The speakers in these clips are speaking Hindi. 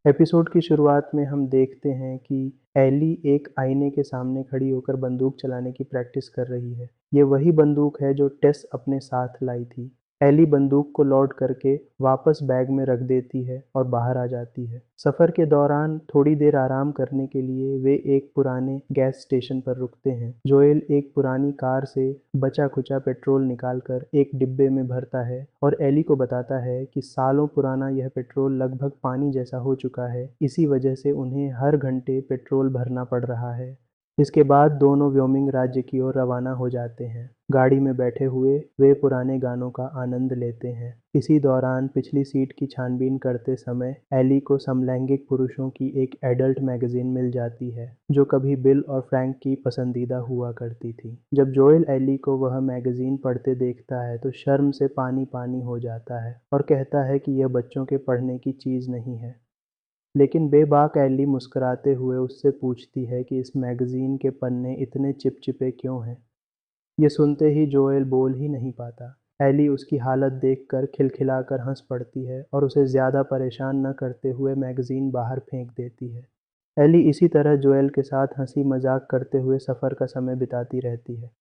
एपिसोड की शुरुआत में हम देखते हैं कि एली एक आईने के सामने खड़ी होकर बंदूक चलाने की प्रैक्टिस कर रही है। ये वही बंदूक है जो टेस अपने साथ लाई थी। एली बंदूक को लोड करके वापस बैग में रख देती है और बाहर आ जाती है। सफ़र के दौरान थोड़ी देर आराम करने के लिए वे एक पुराने गैस स्टेशन पर रुकते हैं। जोएल एक पुरानी कार से बचा खुचा पेट्रोल निकालकर एक डिब्बे में भरता है और एली को बताता है कि सालों पुराना यह पेट्रोल लगभग पानी जैसा हो चुका है, इसी वजह से उन्हें हर घंटे पेट्रोल भरना पड़ रहा है। इसके बाद दोनों व्योमिंग राज्य की ओर रवाना हो जाते हैं। गाड़ी में बैठे हुए वे पुराने गानों का आनंद लेते हैं। इसी दौरान पिछली सीट की छानबीन करते समय एली को समलैंगिक पुरुषों की एक एडल्ट मैगजीन मिल जाती है, जो कभी बिल और फ्रैंक की पसंदीदा हुआ करती थी। जब जोएल एली को वह मैगजीन पढ़ते देखता है तो शर्म से पानी पानी हो जाता है और कहता है कि यह बच्चों के पढ़ने की चीज़ नहीं है। लेकिन बेबाक एली मुस्कुराते हुए उससे पूछती है कि इस मैगजीन के पन्ने इतने चिपचिपे क्यों हैं। ये सुनते ही जोएल बोल ही नहीं पाता। एली उसकी हालत देखकर खिलखिलाकर हंस पड़ती है और उसे ज़्यादा परेशान न करते हुए मैगजीन बाहर फेंक देती है। एली इसी तरह जोएल के साथ हंसी मजाक करते हुए सफ़र का समय बिताती रहती है।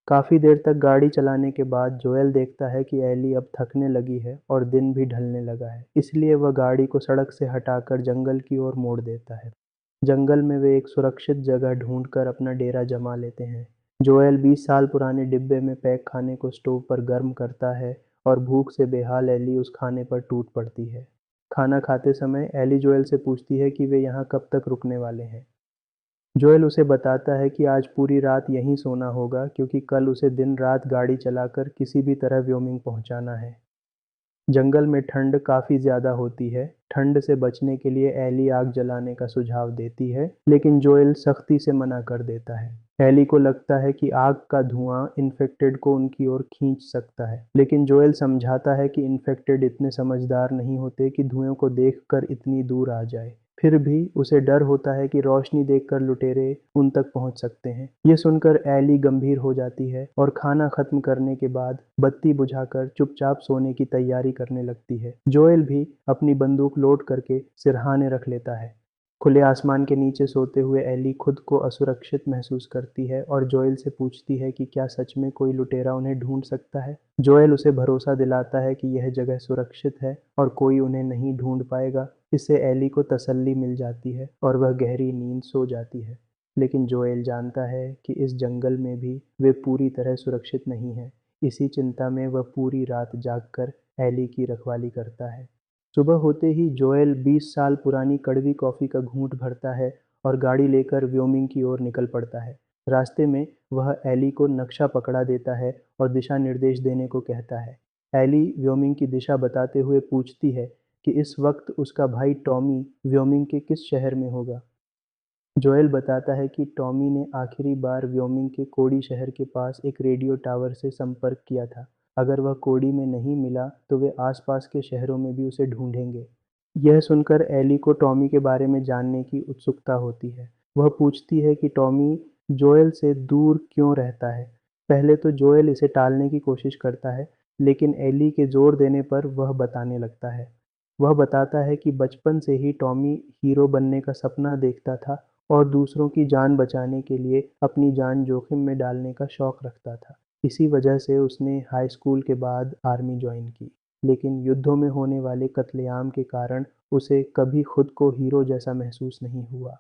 काफ़ी देर तक गाड़ी चलाने के बाद जोएल देखता है कि एली अब थकने लगी है और दिन भी ढलने लगा है, इसलिए वह गाड़ी को सड़क से हटाकर जंगल की ओर मोड़ देता है। जंगल में वे एक सुरक्षित जगह ढूंढकर अपना डेरा जमा लेते हैं। जोएल 20 साल पुराने डिब्बे में पैक खाने को स्टोव पर गर्म करता है और भूख से बेहाल एली उस खाने पर टूट पड़ती है। खाना खाते समय एली जोएल से पूछती है कि वे यहाँ कब तक रुकने वाले हैं। जोएल उसे बताता है कि आज पूरी रात यहीं सोना होगा, क्योंकि कल उसे दिन रात गाड़ी चलाकर किसी भी तरह व्योमिंग पहुंचाना है। जंगल में ठंड काफ़ी ज़्यादा होती है। ठंड से बचने के लिए एली आग जलाने का सुझाव देती है, लेकिन जोएल सख्ती से मना कर देता है। एली को लगता है कि आग का धुआं इन्फेक्टेड को उनकी ओर खींच सकता है, लेकिन जोएल समझाता है कि इन्फेक्टेड इतने समझदार नहीं होते कि धुएं को देखकर इतनी दूर आ जाए। फिर भी उसे डर होता है कि रोशनी देखकर लुटेरे उन तक पहुंच सकते हैं। ये सुनकर एली गंभीर हो जाती है और खाना खत्म करने के बाद बत्ती बुझाकर चुपचाप सोने की तैयारी करने लगती है। जोएल भी अपनी बंदूक लोड करके सिरहाने रख लेता है। खुले आसमान के नीचे सोते हुए एली खुद को असुरक्षित महसूस करती है और जोएल से पूछती है कि क्या सच में कोई लुटेरा उन्हें ढूंढ सकता है। जोएल उसे भरोसा दिलाता है कि यह जगह सुरक्षित है और कोई उन्हें नहीं ढूंढ पाएगा। इससे एली को तसल्ली मिल जाती है और वह गहरी नींद सो जाती है। लेकिन जोएल जानता है कि इस जंगल में भी वे पूरी तरह सुरक्षित नहीं है। इसी चिंता में वह पूरी रात जागकर एली की रखवाली करता है। सुबह होते ही जोएल 20 साल पुरानी कड़वी कॉफ़ी का घूंट भरता है और गाड़ी लेकर व्योमिंग की ओर निकल पड़ता है। रास्ते में वह एली को नक्शा पकड़ा देता है और दिशा निर्देश देने को कहता है। एली व्योमिंग की दिशा बताते हुए पूछती है कि इस वक्त उसका भाई टॉमी व्योमिंग के किस शहर में होगा। जोएल बताता है कि टॉमी ने आखिरी बार व्योमिंग के कोडी शहर के पास एक रेडियो टावर से संपर्क किया था। अगर वह कोडी में नहीं मिला तो वे आसपास के शहरों में भी उसे ढूंढेंगे। यह सुनकर एली को टॉमी के बारे में जानने की उत्सुकता होती है। वह पूछती है कि टॉमी जोएल से दूर क्यों रहता है। पहले तो जोएल इसे टालने की कोशिश करता है, लेकिन एली के जोर देने पर वह बताने लगता है। वह बताता है कि बचपन से ही टॉमी हीरो बनने का सपना देखता था और दूसरों की जान बचाने के लिए अपनी जान जोखिम में डालने का शौक रखता था। इसी वजह से उसने हाई स्कूल के बाद आर्मी ज्वाइन की, लेकिन युद्धों में होने वाले कत्लेआम के कारण उसे कभी खुद को हीरो जैसा महसूस नहीं हुआ।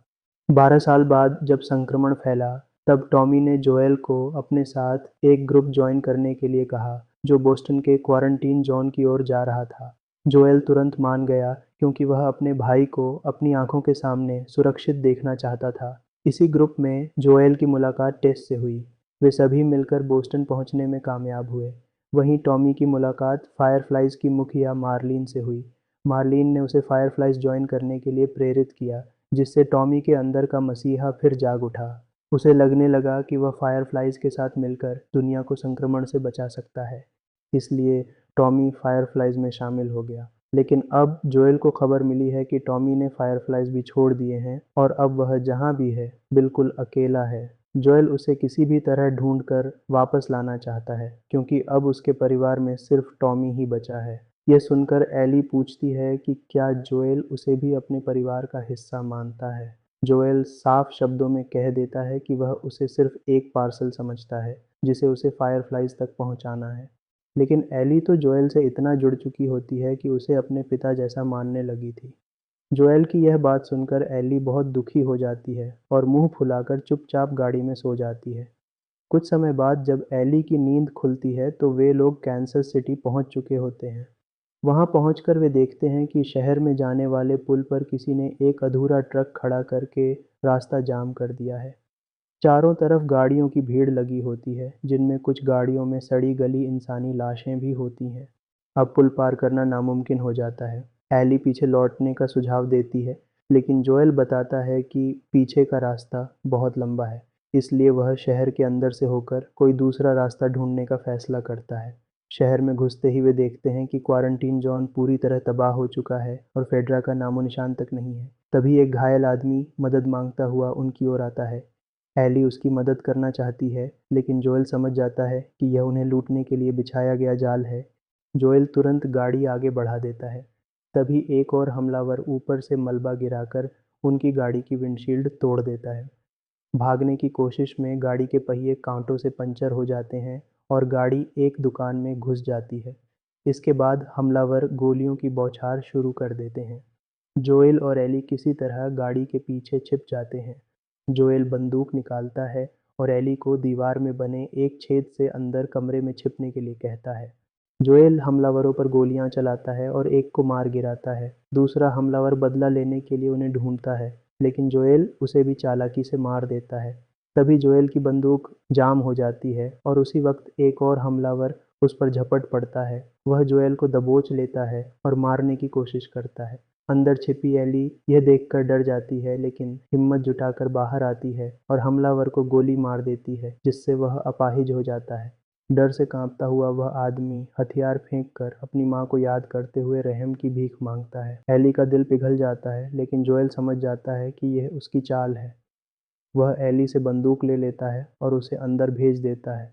12 साल बाद जब संक्रमण फैला, तब टॉमी ने जोएल को अपने साथ एक ग्रुप ज्वाइन करने के लिए कहा, जो बोस्टन के क्वारंटीन जोन की ओर जा रहा था। जोएल तुरंत मान गया, क्योंकि वह अपने भाई को अपनी आंखों के सामने सुरक्षित देखना चाहता था। इसी ग्रुप में जोएल की मुलाकात टेस से हुई। वे सभी मिलकर बोस्टन पहुंचने में कामयाब हुए। वहीं टॉमी की मुलाकात फायरफ्लाइज की मुखिया मार्लिन से हुई। मार्लिन ने उसे फायरफ्लाइज ज्वाइन करने के लिए प्रेरित किया, जिससे टॉमी के अंदर का मसीहा फिर जाग उठा। उसे लगने लगा कि वह फायरफ्लाइज के साथ मिलकर दुनिया को संक्रमण से बचा सकता है। इसलिए टॉमी फायरफ्लाइज में शामिल हो गया। लेकिन अब जोएल को खबर मिली है कि टॉमी ने फायरफ्लाइज भी छोड़ दिए हैं और अब वह जहाँ भी है बिल्कुल अकेला है। जोएल उसे किसी भी तरह ढूंढकर वापस लाना चाहता है, क्योंकि अब उसके परिवार में सिर्फ टॉमी ही बचा है। ये सुनकर एली पूछती है कि क्या जोएल उसे भी अपने परिवार का हिस्सा मानता है। जोएल साफ शब्दों में कह देता है कि वह उसे सिर्फ एक पार्सल समझता है जिसे उसे फायरफ्लाइज तक पहुंचाना है। लेकिन एली तो जोएल से इतना जुड़ चुकी होती है कि उसे अपने पिता जैसा मानने लगी थी। जोएल की यह बात सुनकर एली बहुत दुखी हो जाती है और मुंह फुलाकर चुपचाप गाड़ी में सो जाती है। कुछ समय बाद जब एली की नींद खुलती है तो वे लोग कैंसस सिटी पहुंच चुके होते हैं। वहां पहुंचकर वे देखते हैं कि शहर में जाने वाले पुल पर किसी ने एक अधूरा ट्रक खड़ा करके रास्ता जाम कर दिया है। चारों तरफ गाड़ियों की भीड़ लगी होती है, जिनमें कुछ गाड़ियों में सड़ी गली इंसानी लाशें भी होती हैं। अब पुल पार करना नामुमकिन हो जाता है। एली पीछे लौटने का सुझाव देती है, लेकिन जोएल बताता है कि पीछे का रास्ता बहुत लंबा है, इसलिए वह शहर के अंदर से होकर कोई दूसरा रास्ता ढूंढने का फैसला करता है। शहर में घुसते ही वे देखते हैं कि क्वारंटीन जोन पूरी तरह तबाह हो चुका है और फेड्रा का नामो निशान तक नहीं है। तभी एक घायल आदमी मदद मांगता हुआ उनकी ओर आता है। एली उसकी मदद करना चाहती है, लेकिन जोएल समझ जाता है कि यह उन्हें लूटने के लिए बिछाया गया जाल है। जोएल तुरंत गाड़ी आगे बढ़ा देता है। तभी एक और हमलावर ऊपर से मलबा गिराकर उनकी गाड़ी की विंडशील्ड तोड़ देता है। भागने की कोशिश में गाड़ी के पहिए कांटों से पंचर हो जाते हैं और गाड़ी एक दुकान में घुस जाती है। इसके बाद हमलावर गोलियों की बौछार शुरू कर देते हैं। जोएल और एली किसी तरह गाड़ी के पीछे छिप जाते हैं। जोएल बंदूक निकालता है और एली को दीवार में बने एक छेद से अंदर कमरे में छिपने के लिए कहता है। जोएल हमलावरों पर गोलियां चलाता है और एक को मार गिराता है। दूसरा हमलावर बदला लेने के लिए उन्हें ढूंढता है, लेकिन जोएल उसे भी चालाकी से मार देता है। तभी जोएल की बंदूक जाम हो जाती है और उसी वक्त एक और हमलावर उस पर झपट पड़ता है। वह जोएल को दबोच लेता है और मारने की कोशिश करता है। अंदर छिपी एली यह देखकर डर जाती है, लेकिन हिम्मत जुटाकर बाहर आती है और हमलावर को गोली मार देती है, जिससे वह अपाहिज हो जाता है। डर से कांपता हुआ वह आदमी हथियार फेंककर अपनी मां को याद करते हुए रहम की भीख मांगता है। एली का दिल पिघल जाता है, लेकिन जोएल समझ जाता है कि यह उसकी चाल है। वह एली से बंदूक ले लेता है और उसे अंदर भेज देता है।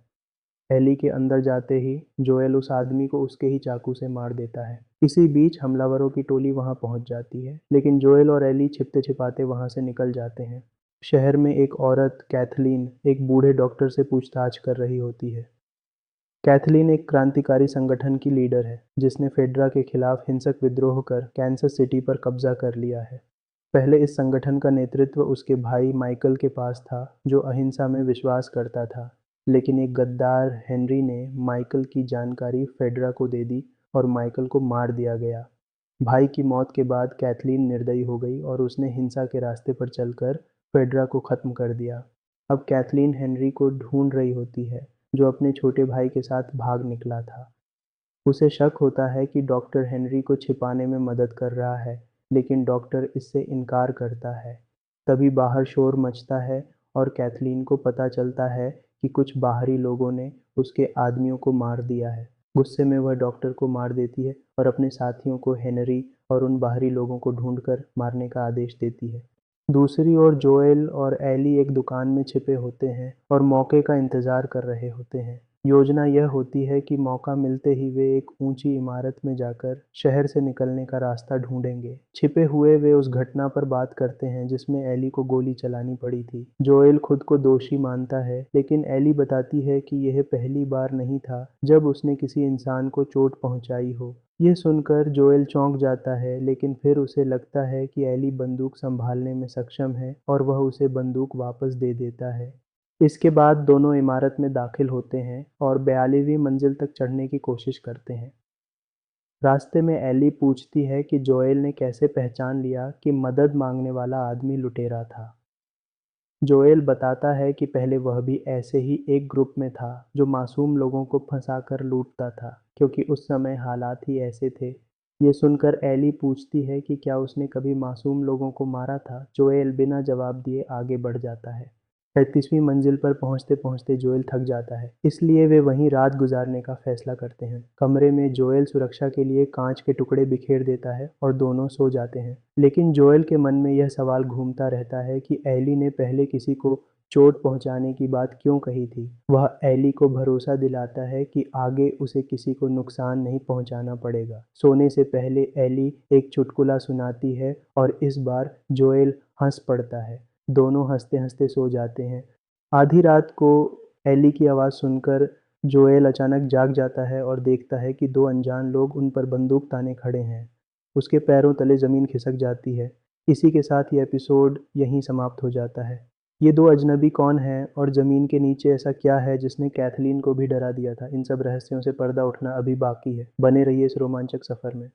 एली के अंदर जाते ही जोएल उस आदमी को उसके ही चाकू से मार देता है। इसी बीच हमलावरों की टोली वहां पहुंच जाती है, लेकिन जोएल और एली छिपते छिपाते वहां से निकल जाते हैं। शहर में एक औरत कैथलीन एक बूढ़े डॉक्टर से पूछताछ कर रही होती है। कैथलीन एक क्रांतिकारी संगठन की लीडर है, जिसने फेडरा के खिलाफ हिंसक विद्रोह कर कैंसस सिटी पर कब्जा कर लिया है। पहले इस संगठन का नेतृत्व उसके भाई माइकल के पास था, जो अहिंसा में विश्वास करता था। लेकिन एक गद्दार हेनरी ने माइकल की जानकारी फेडरा को दे दी और माइकल को मार दिया गया। भाई की मौत के बाद कैथलीन निर्दयी हो गई और उसने हिंसा के रास्ते पर चलकर फेडरा को खत्म कर दिया। अब कैथलीन हेनरी को ढूंढ रही होती है, जो अपने छोटे भाई के साथ भाग निकला था। उसे शक होता है कि डॉक्टर हेनरी को छिपाने में मदद कर रहा है, लेकिन डॉक्टर इससे इनकार करता है। तभी बाहर शोर मचता है और कैथलीन को पता चलता है कि कुछ बाहरी लोगों ने उसके आदमियों को मार दिया है। गुस्से में वह डॉक्टर को मार देती है और अपने साथियों को हेनरी और उन बाहरी लोगों को ढूंढकर मारने का आदेश देती है। दूसरी ओर जोएल और एली एक दुकान में छिपे होते हैं और मौके का इंतजार कर रहे होते हैं। योजना यह होती है कि मौका मिलते ही वे एक ऊंची इमारत में जाकर शहर से निकलने का रास्ता ढूंढेंगे। छिपे हुए वे उस घटना पर बात करते हैं जिसमें एली को गोली चलानी पड़ी थी। जोएल खुद को दोषी मानता है, लेकिन एली बताती है कि यह पहली बार नहीं था जब उसने किसी इंसान को चोट पहुंचाई हो। ये सुनकर जोएल चौंक जाता है, लेकिन फिर उसे लगता है कि एली बंदूक संभालने में सक्षम है और वह उसे बंदूक वापस दे देता है। इसके बाद दोनों इमारत में दाखिल होते हैं और 42वीं मंजिल तक चढ़ने की कोशिश करते हैं। रास्ते में एली पूछती है कि जोएल ने कैसे पहचान लिया कि मदद मांगने वाला आदमी लुटेरा था। जोएल बताता है कि पहले वह भी ऐसे ही एक ग्रुप में था जो मासूम लोगों को फंसाकर लूटता था, क्योंकि उस समय हालात ही ऐसे थे। ये सुनकर एली पूछती है कि क्या उसने कभी मासूम लोगों को मारा था। जोएल बिना जवाब दिए आगे बढ़ जाता है। 35वीं मंजिल पर पहुंचते पहुंचते जोएल थक जाता है, इसलिए वे वहीं रात गुजारने का फैसला करते हैं। कमरे में जोएल सुरक्षा के लिए कांच के टुकड़े बिखेर देता है और दोनों सो जाते हैं। लेकिन जोएल के मन में यह सवाल घूमता रहता है कि एली ने पहले किसी को चोट पहुंचाने की बात क्यों कही थी। वह एली को भरोसा दिलाता है कि आगे उसे किसी को नुकसान नहीं पहुंचाना पड़ेगा। सोने से पहले एली एक चुटकुला सुनाती है और इस बार जोएल हंस पड़ता है। दोनों हंसते हंसते सो जाते हैं। आधी रात को एली की आवाज़ सुनकर जोएल अचानक जाग जाता है और देखता है कि दो अनजान लोग उन पर बंदूक ताने खड़े हैं। उसके पैरों तले ज़मीन खिसक जाती है। इसी के साथ ये एपिसोड यहीं समाप्त हो जाता है। ये दो अजनबी कौन हैं और ज़मीन के नीचे ऐसा क्या है जिसने कैथलीन को भी डरा दिया था? इन सब रहस्यों से पर्दा उठना अभी बाकी है। बने रहिए इस रोमांचक सफ़र में।